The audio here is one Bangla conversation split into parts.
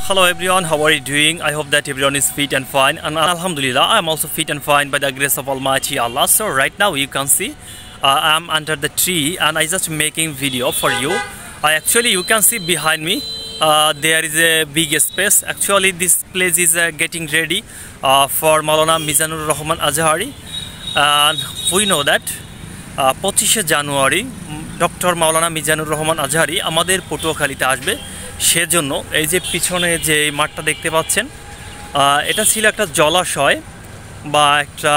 Hello everyone, how are you doing? I hope that everyone is fit and fine, and Alhamdulillah I am also fit and fine by the grace of Almighty Allah. So right now you can see I am under the tree and I just making video for you. Actually you can see behind me there is a big space. Actually this place is getting ready for Maulana Mizanur Rahman Azhari, and we know that 25 জানুয়ারি ডক্টর মাওলানা মিজানুর রহমান আজহারি আমাদের পটুয়াখালীতে আসবে। সেজন্য এই যে পিছনে যে মাঠটা দেখতে পাচ্ছেন, এটা ছিল একটা জলাশয় বা একটা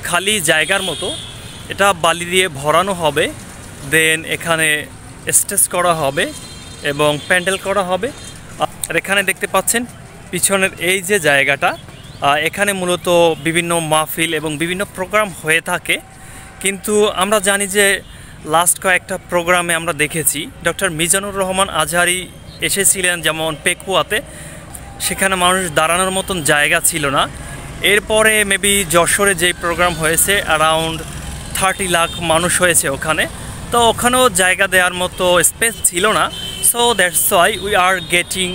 খালি জায়গার মতো। এটা বালি দিয়ে ভরানো হবে, দেন এখানে স্টেজ করা হবে এবং প্যান্ডেল করা হবে। আর এখানে দেখতে পাচ্ছেন পিছনের এই যে জায়গাটা, এখানে মূলত বিভিন্ন মাহফিল এবং বিভিন্ন প্রোগ্রাম হয়ে থাকে। কিন্তু আমরা জানি যে লাস্ট কয়েকটা প্রোগ্রামে আমরা দেখেছি ডক্টর মিজানুর রহমান আজহারি এসেছিলেন, যেমন পেকুয়াতে, সেখানে মানুষ দাঁড়ানোর মতন জায়গা ছিল না। এরপরে মেবি যশোরে যেই প্রোগ্রাম হয়েছে অ্যারাউন্ড 30 লাখ মানুষ হয়েছে ওখানে, তো ওখানেও জায়গা দেওয়ার মতো স্পেস ছিল না। So that's why we are getting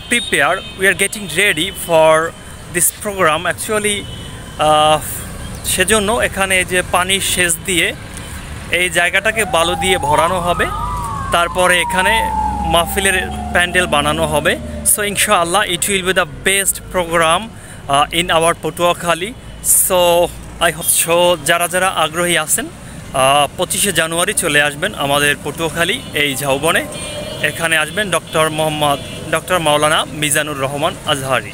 prepare, we are getting ready for this programme actually. সেজন্য এখানে যে পানির সেচ দিয়ে এই জায়গাটাকে বালু দিয়ে ভরানো হবে, তারপরে এখানে মাহফিলের প্যান্ডেল বানানো হবে। সো ইনশাআল্লাহ it will be the best programme in our Patuakhali. So I hope so যারা যারা আগ্রহী আছেন 25 জানুয়ারি চলে আসবেন আমাদের পটুয়াখালী এই ঝাউবনে। এখানে আসবেন ডক্টর মাওলানা মিজানুর রহমান আজহারি।